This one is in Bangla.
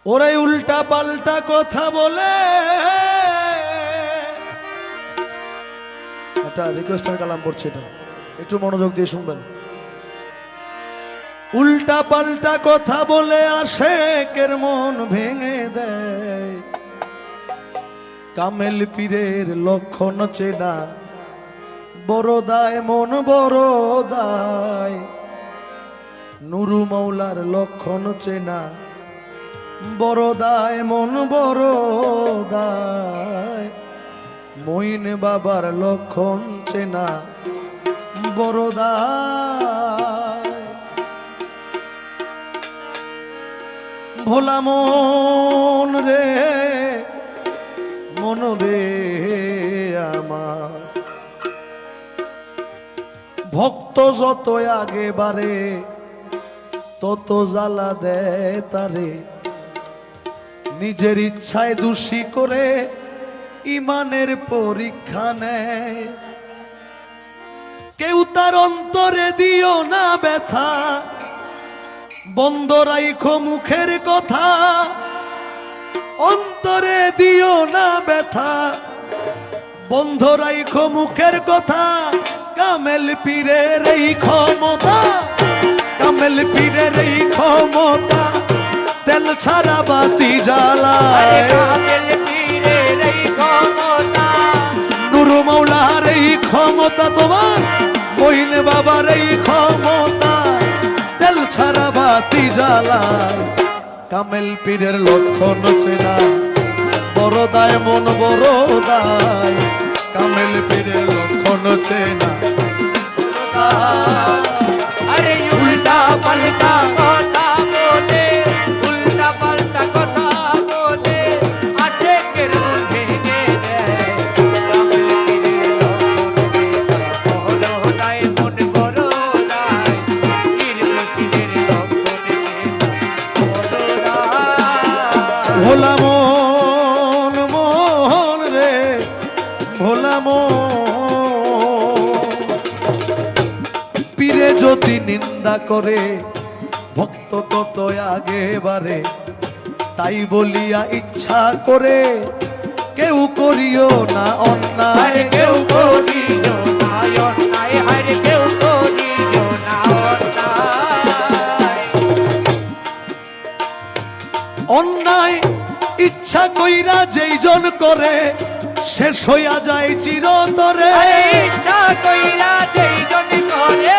ওরাই উল্টা পাল্টা কথা বলে। একটা রিকোয়েস্টার কালাম পড়ছে, এটা একটু মনোযোগ দিয়ে শুনবেন। উল্টা পাল্টা কথা বলে আশেকের মন ভেঙে দেয়, কামেল পীরের লক্ষণ চেনা বড় দায়, মন বড় দায়। নুরু মৌলার লক্ষণ চেনা বড় দায়, মন বড় দায়। মইন বাবার লক্ষণ চেনা বড় দায়। ভোলা মন রে, মন রে আমার, ভক্ত যত আগে বারে তত জ্বালা দেয় তারে। নিজের ইচ্ছায় দোষী করে ইমানের পরীক্ষা নেয়। কেউ তার অন্তরে দিও না ব্যথা, বন্ধ রাইখো মুখের কথা। অন্তরে দিও না ব্যথা, বন্ধ রাইখো মুখের কথা। কামেল পীরের এই ক্ষমতা, কামেল পীরের এই ক্ষমতা, তেল ছাড়া বাতি জ্বালায়। নুরু মৌলার এই ক্ষমতা, তোমার মইন বাবার এই ক্ষমতা, তেল ছাড়া বাতি জ্বালায়। কামেল পীরের লক্ষণ চেনা বড় দায়, মন বড় দায়। কামেল পীরের লক্ষণ চেনা। আরে উল্টা পাল্টা কথা বলে, উল্টা পাল্টা কথা বলে আশেকের মন ভেঙে দেয়। কামেল পীরের লক্ষণ চেনা বড় দায়, মন বড় দায়। পীর মুর্শিদের লক্ষণ চেনা বড় দায়। ভোলা মন, মন রে ভোলা মন। পীরে যদি নিন্দা করে ভক্ত কত আগে বারে, তাই বলিয়া ইচ্ছা করে কেউ করিও না অন্যায়। কেউ করিও না অন্যায়, হায় কেউ করিও না অন্যায়। অন্যায় ইচ্ছা কইরা যেই জন করে, শেষ হইয়া যায় চিরতরে। ইচ্ছা কইরা যেই জন করে,